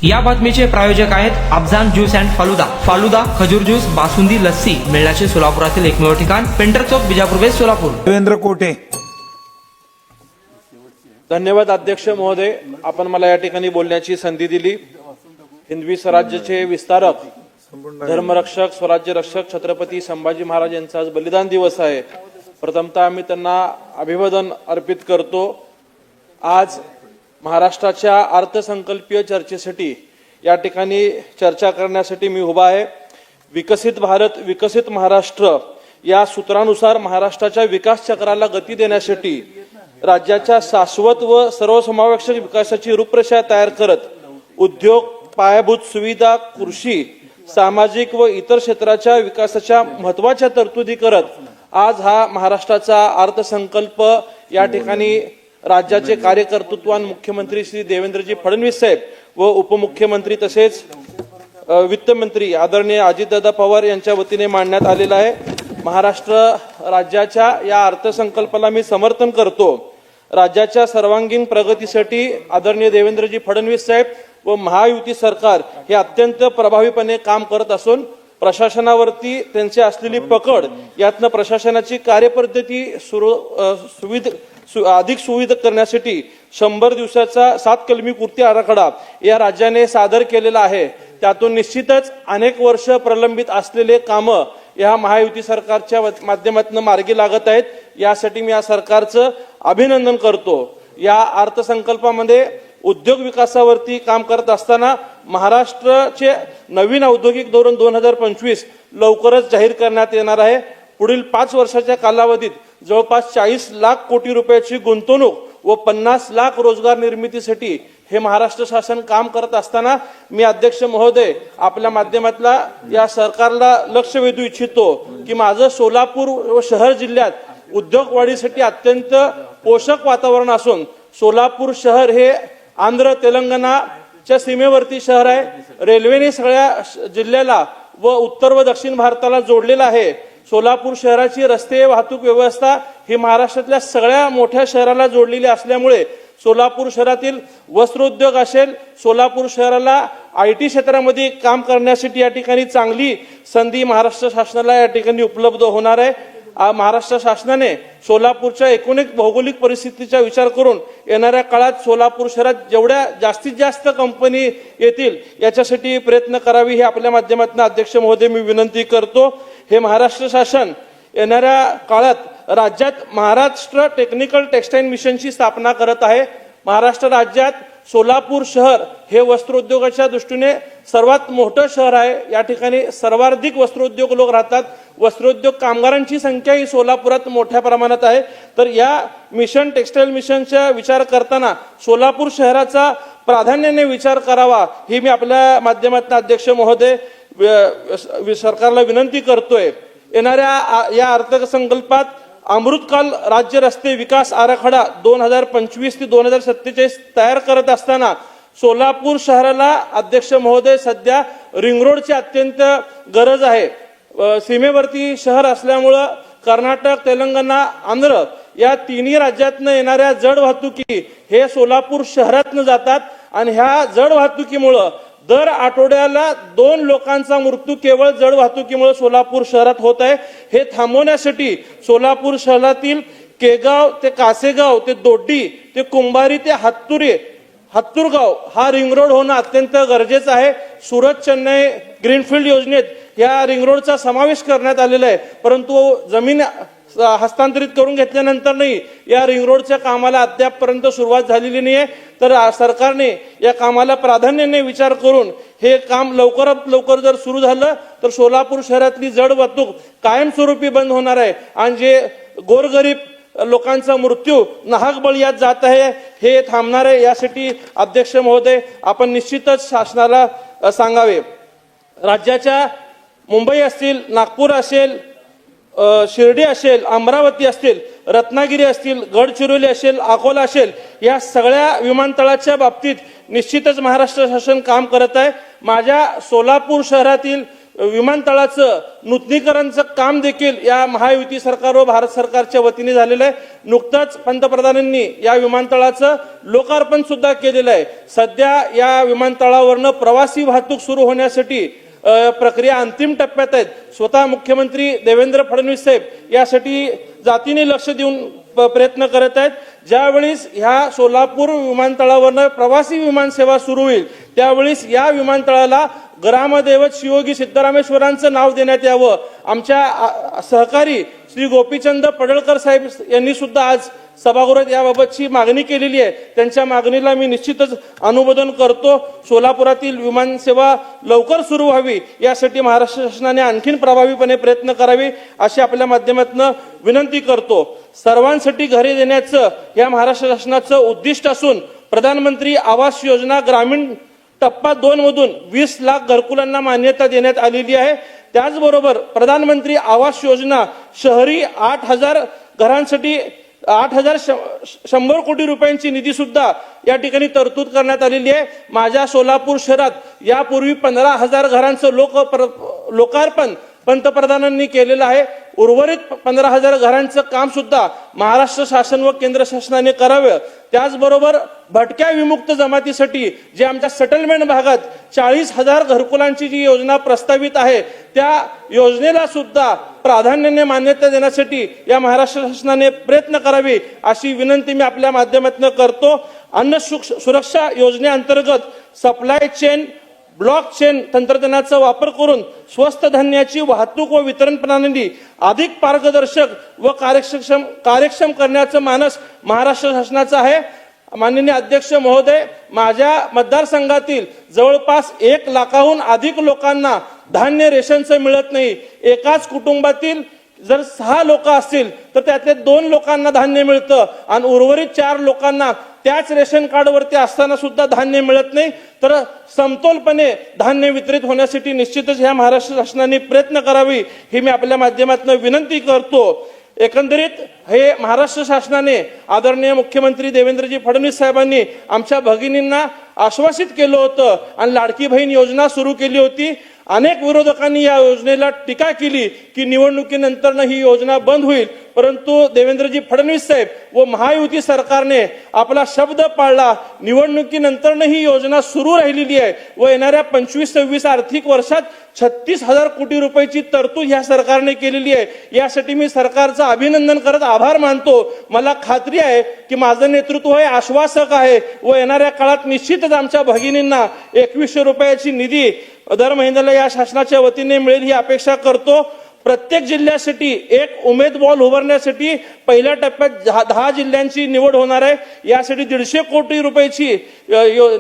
या बातमीचे प्रायोजक आहेत अफजान ज्यूस अँड फालुदा खजूर ज्यूस बासुंदी लस्सी मिळण्याचे सोलापुरातील एकमेव ठिकाण पेंटर चौक बिजापूर वेस्ट सोलापूर। देवेंद्र कोटे। धन्यवाद अध्यक्ष महोदय, आपण मला या ठिकाणी बोलण्याची संधी दिली। हिंदवी स्वराज्याचे विस्तारक धर्मरक्षक स्वराज्य रक्षक छत्रपती संभाजी महाराज यांचा आज बलिदान दिवस आहे। प्रथमतः आम्ही त्यांना अभिवादन अर्पित करतो। आज महाराष्ट्राच्या अर्थसंकल्पीय चर्चेसाठी या ठिकाणी चर्चा करण्यासाठी मी उभा आहे। विकसित भारत विकसित महाराष्ट्र या सूत्रानुसार महाराष्ट्राच्या विकास चक्राला गती देण्यासाठी राज्याच्या शाश्वत व सर्वसमावेशक विकासाची रूपरेषा तयार करत उद्योग, पायाभूत सुविधा, कृषी, सामाजिक व इतर क्षेत्राच्या विकासाच्या महत्त्वाच्या तरतुदी करत आज हा महाराष्ट्राचा अर्थसंकल्प या ठिकाणी राज्याचे कार्यकर्तृत्वान मुख्यमंत्री श्री देवेंद्रजी फडणवीस साहेब व उपमुख्यमंत्री तसेच वित्तमंत्री आदरणीय अजितदादा पवार यांच्या वतीने मांडण्यात आलेला आहे। महाराष्ट्र राज्याच्या या अर्थसंकल्पाला मी समर्थन करतो। राज्याच्या सर्वांगीण प्रगतीसाठी आदरणीय देवेंद्रजी फडणवीस साहेब व महायुती सरकार हे अत्यंत प्रभावीपणे काम करत असून प्रशासनावरती त्यांची असलेली पकड यातनं प्रशासनाची कार्यपद्धती अधिक सुविधा करण्यासाठी 100 दिवसाचा 7 कलमी कृती आराखडा या राज्याने सादर केलेला आहे। त्यातून निश्चितच अनेक वर्ष प्रलंबित असलेले कामं या महायुती सरकारच्या माध्यमातून मार्गी लागत आहेत। यासाठी मी या सरकारचं अभिनंदन करतो। या अर्थसंकल्पामध्ये उद्योग विकासावरती काम करत असताना महाराष्ट्राचे नवीन औद्योगिक धोरण 2025 लवकरच जाहीर करण्यात येणार आहे। पुढील 5 वर्षाच्या कालावधीत जवळपास 40 लाख कोटी रुपयाची गुंतवणूक व 50 लाख रोजगार निर्मितीसाठी हे महाराष्ट्र शासन काम करत असताना मी अध्यक्ष महोदय आपल्या माध्यमातला या सरकारला लक्ष वेधू इच्छितो की माझं सोलापूर व शहर जिल्ह्यात उद्योग वाढीसाठी अत्यंत पोषक वातावरण असून सोलापूर शहर हे आंध्र तेलंगणाच्या सीमेवरती शहर आहे। रेल्वेने सगळ्या जिल्ह्याला व उत्तर व दक्षिण भारताला जोडलेलं आहे। सोलापूर शहराची रस्ते वाहतूक व्यवस्था ही महाराष्ट्रातल्या सगळ्या मोठ्या शहराला जोडलेली असल्यामुळे सोलापूर शहरातील वस्त्रोद्योग असेल, सोलापूर शहराला IT क्षेत्रामध्ये काम करण्यासाठी या ठिकाणी चांगली संधी महाराष्ट्र शासनाला या ठिकाणी उपलब्ध होणार आहे। महाराष्ट्र शासनाने सोलापूरच्या एकूणच भौगोलिक परिस्थितीचा विचार करून येणाऱ्या काळात सोलापूर शहरात जेवढ्या जास्तीत जास्त कंपनी येतील याच्यासाठी प्रयत्न करावी हे आपल्या माध्यमातून अध्यक्ष महोदय मी विनंती करतो। हे महाराष्ट्र शासन येणाऱ्या काळात राज्यात महाराष्ट्र टेक्निकल टेक्सटाईल मिशनची स्थापना करत आहे। महाराष्ट्र राज्यात सोलापूर शहर हे वस्त्रोद्योगाच्या दृष्टीने सर्वात मोठं शहर आहे। या ठिकाणी सर्वाधिक वस्त्रोद्योग लोक राहतात। वस्त्रोद्योग कामगारांची संख्या ही सोलापुरात मोठ्या प्रमाणात आहे। तर या मिशन टेक्सटाईल मिशनचा विचार करताना सोलापूर शहराचा प्राधान्याने विचार करावा ही मी आपल्या माध्यमातून अध्यक्ष महोदय सरकारला विनंती करतोय। येणाऱ्या या अर्थसंकल्पात अमृतकाल राज्य रस्ते विकास आराखडा 2025 ते 2047 तयार करत असताना सोलापूर शहराला अध्यक्ष महोदय सध्या रिंग रोडची अत्यंत गरज आहे। सीमेवरती शहर असल्यामुळं कर्नाटक, तेलंगणा, आंध्र या तिन्ही राज्यातनं येणाऱ्या जड वाहतुकी हे सोलापूर शहरातनं जातात आणि ह्या जड वाहतुकीमुळं दर आठवड्याला 2 लोकांचा मृत्यू केवळ जड वाहतुकीमुळे सोलापूर शहरात होत आहे। हे थांबवण्यासाठी सोलापूर शहरातील केगाव ते कासेगाव ते दोड्डी ते कुंभारी ते हत्तूरगाव हा रिंग रोड होणं अत्यंत गरजेचं आहे। सुरत चेन्नई ग्रीनफील्ड योजनेत या रिंग रोडचा समावेश करण्यात आलेला आहे, परंतु जमीन हस्तांतरित करून घेतल्यानंतर नाही या रिंग रोडच्या कामाला अद्यापपर्यंत सुरुवात झालेली नाही आहे। तर सरकारने या कामाला प्राधान्याने विचार करून हे काम लवकरात लवकर जर सुरू झालं तर सोलापूर शहरातली जड वाहतूक कायमस्वरूपी बंद होणार आहे आणि जे गोरगरीब लोकांचा मृत्यू नाहक बळी यात जात आहे हे थांबणार आहे। यासाठी अध्यक्ष महोदय आपण निश्चितच शासनाला सांगावे। राज्याच्या मुंबई असतील, नागपूर असेल, शिर्डी असेल, अमरावती असतील, रत्नागिरी असतील, गडचिरोली असेल, अकोला असेल या सगळ्या विमानतळाच्या बाबतीत निश्चितच महाराष्ट्र शासन काम करत आहे। माझ्या सोलापूर शहरातील विमानतळाचं नूतनीकरणचं काम देखील या महायुती सरकार व भारत सरकारच्या वतीने झालेलं आहे. नुकतंच पंतप्रधानांनी या विमानतळाचं लोकार्पण सुद्धा केलेलं आहे. सध्या या विमानतळावरनं प्रवासी वाहतूक सुरू होण्यासाठी प्रक्रिया अंतिम टप्प्यात आहेत. स्वतः मुख्यमंत्री देवेंद्र फडणवीस साहेब यासाठी जातीने लक्ष देऊन प्रयत्न करत आहेत. ज्यावेळेस ह्या सोलापूर विमानतळावरनं प्रवासी विमान सेवा सुरू होईल त्यावेळेस या विमानतळाला ग्रामदैवत शिवयोगी सिद्धरामेश्वरांचं नाव देण्यात यावं. आमच्या सहकारी श्री गोपीचंद पडळकर साहेब यांनी सुद्धा आज सभागृहात याबाबतची मागणी केलेली आहे. त्यांच्या मागणीला मी निश्चितच अनुमोदन करतो. सोलापुरातील विमान सेवा लवकर सुरू व्हावी यासाठी महाराष्ट्र शासनाने आणखीन प्रभावीपणे प्रयत्न करावे अशी आपल्या माध्यमातून विनंती करतो. सर्वांसाठी घरे देण्याचं या महाराष्ट्र शासनाचं उद्दिष्ट असून प्रधानमंत्री आवास योजना ग्रामीण टप्पा 2 मधून 20 लाख घरकुलांना मान्यता देण्यात आलेली आहे. त्याचबरोबर प्रधानमंत्री आवास योजना शहरी 8,000 घरांसाठी 8,100 कोटी रुपयांची निधी सुद्धा या ठिकाणी तरतूद करण्यात आलेली आहे. माझ्या सोलापूर शहरात यापूर्वी 15,000 घरांचं लोकार्पण पंतप्रधानांनी केलेलं आहे. उर्वरित 15,000 घरांचं काम सुद्धा महाराष्ट्र शासन व केंद्र शासनाने करावं. त्याचबरोबर भटक्या विमुक्त जमातीसाठी जे आमच्या सेटलमेंट भागात 40,000 घरकुलांची जी योजना प्रस्तावित आहे त्या योजनेला सुद्धा प्राधान्याने मान्यता देण्यासाठी या महाराष्ट्र शासनाने प्रयत्न करावे अशी विनंती मी आपल्या माध्यमातून करतो. अन्न सुरक्षा योजनेअंतर्गत सप्लाय चेन ब्लॉक चेन तंत्रज्ञानाचा वापर करून स्वस्त धान्याची वाहतूक व वितरण प्रणाली अधिक पारदर्शक व कार्यक्षम करण्याचं मानस महाराष्ट्र शासनाचं आहे. माननीय अध्यक्ष महोदय, माझ्या मतदारसंघातील जवळपास 1 लाखाहून अधिक लोकांना धान्य रेशनचं मिळत नाही. एकाच कुटुंबातील जर 6 लोक असतील तर त्यातले 2 लोकांना धान्य मिळतं आणि उर्वरित 4 लोकांना त्याच रेशन कार्डवरती असताना सुद्धा धान्य मिळत नाही. तर समतोलपणे धान्य वितरित होण्यासाठी निश्चितच ह्या महाराष्ट्र शासनाने प्रयत्न करावी ही मी आपल्या माध्यमातून विनंती करतो. एकंदरीत हे महाराष्ट्र शासनाने आदरणीय मुख्यमंत्री देवेंद्रजी फडणवीस साहेबांनी आमच्या भगिनींना आश्वासित केलं होतं आणि लाडकी बहीण योजना सुरू केली होती. अनेक विरोधकांनी या योजनेला टीका केली की निवडणुकीनंतर ही योजना बंद होईल, परंतु देवेंद्रजी फडणवीस साहेब व महायुती सरकारने आपला शब्द पाळला. निवडणुकीनंतर ही योजना सुरू राहिलेली आहे व येणाऱ्या 25-26 आर्थिक वर्षात 36,000 कोटी रुपयाची तरतूद ह्या सरकारने केलेली आहे. यासाठी मी सरकारचं अभिनंदन करत आभार मानतो. मला खात्री आहे की माझं नेतृत्व हे आश्वासक आहे व येणाऱ्या काळात निश्चितच आमच्या भगिनींना 2100 रुपयाची निधी दर महिन्याला या शासनाच्या वतीने मिळेल ही अपेक्षा करतो. प्रत्येक जिल्ह्यासाठी एक उमेद बॉल उभारण्यासाठी पहिल्या टप्प्यात 10 जिल्ह्यांची निवड होणार आहे. यासाठी 150 कोटी रुपयाची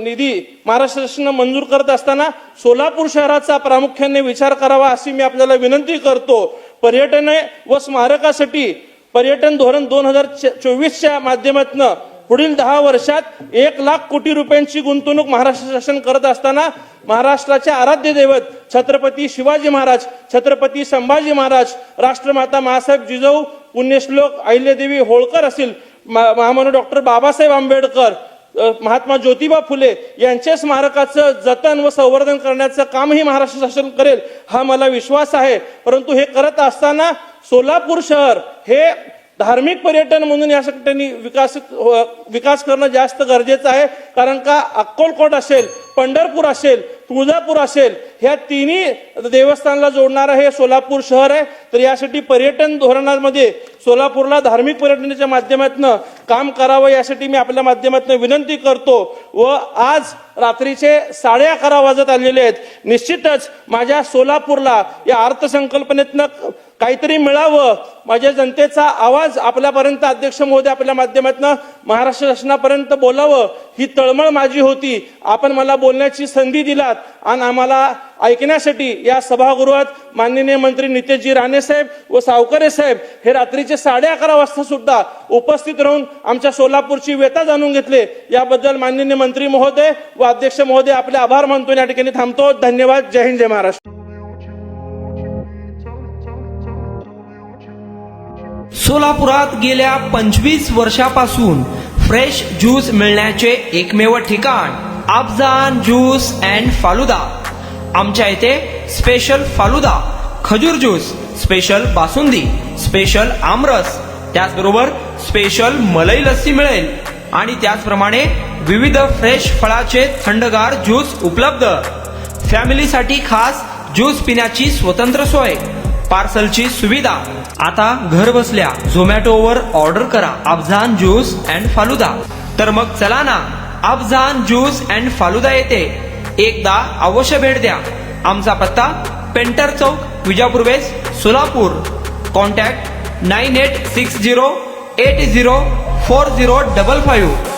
निधी महाराष्ट्र शासन मंजूर करत असताना सोलापूर शहराचा प्रामुख्याने विचार करावा अशी मी आपल्याला विनंती करतो. पर्यटन व स्मारकासाठी पर्यटन धोरण 2024च्या माध्यमातून पुढील 10 वर्षात 1 लाख कोटी रुपयांची गुंतवणूक महाराष्ट्र शासन करत असताना महाराष्ट्राचे आराध्य दैवत छत्रपती शिवाजी महाराज, छत्रपती संभाजी महाराज, राष्ट्रमाता मासाहेब जिजाऊ, पुण्यश्लोक अहिल्यादेवी होळकर असतील, महामानव डॉक्टर बाबासाहेब आंबेडकर, महात्मा ज्योतिबा फुले यांच्या स्मारकाचं जतन व संवर्धन करण्याचं कामही महाराष्ट्र शासन करेल हा मला विश्वास आहे. परंतु हे करत असताना सोलापूर शहर हे धार्मिक पर्यटन म्हणून या ठिकाणी विकास करणं जास्त गरजेचं आहे. कारण का अक्कलकोट असेल, पंढरपूर असेल, तुळजापूर असेल ह्या तिन्ही देवस्थानाला जोडणारं हे सोलापूर शहर आहे. तर यासाठी पर्यटन धोरणामध्ये सोलापूरला धार्मिक पर्यटनाच्या माध्यमातून काम करावं यासाठी मी आपल्या माध्यमातून विनंती करतो. व आज रात्रीचे 11:30 वाजत आलेले आहेत. निश्चितच माझ्या सोलापूरला या अर्थसंकल्पनेतनं काहीतरी मिळावं, माझ्या जनतेचा आवाज आपल्यापर्यंत अध्यक्ष महोदय आपल्या माध्यमातून महाराष्ट्र शासनापर्यंत बोलावं ही तळमळ माझी होती. आपण मला बोलण्याची संधी दिलात आणि आम्हाला ऐकण्यासाठी या सभागृहात माननीय मंत्री नितेशजी राणे साहेब व सावकारे साहेब हे रात्रीचे 11:30 वाजता सुद्धा उपस्थित राहून आमच्या सोलापूरची व्यथा जाणून घेतले. याबद्दल माननीय मंत्री महोदय व अध्यक्ष महोदय आपले आभार मानतो. या ठिकाणी थांबतो. धन्यवाद. जय हिंद, जय महाराष्ट्र. सोलापुरात गेल्या 25 वर्षापासून फ्रेश ज्यूस मिळण्याचे एकमेव ठिकाण अफजान ज्यूस अँड फालुदा. आमच्या इथे स्पेशल फालुदा, खजूर ज्यूस, स्पेशल बासुंदी, स्पेशल आमरस, त्याचबरोबर स्पेशल मलाई लस्सी मिळेल आणि त्याचप्रमाणे विविध फ्रेश फळाचे थंडगार ज्यूस उपलब्ध. फॅमिलीसाठी खास ज्यूस पिण्याची स्वतंत्र सोय, पार्सलची सुविधा. आता घर बसल्या झोमॅटोवर ऑर्डर करा अफझान ज्यूस अँड फालुदा. तर मग चला ना, अफझान ज्यूस अँड फालुदा येथे एकदा अवश्य भेट द्या. आमचा पत्ता पेंटर चौक, विजापूर वेस्ट, सोलापूर. कॉन्टॅक्ट 9860804055.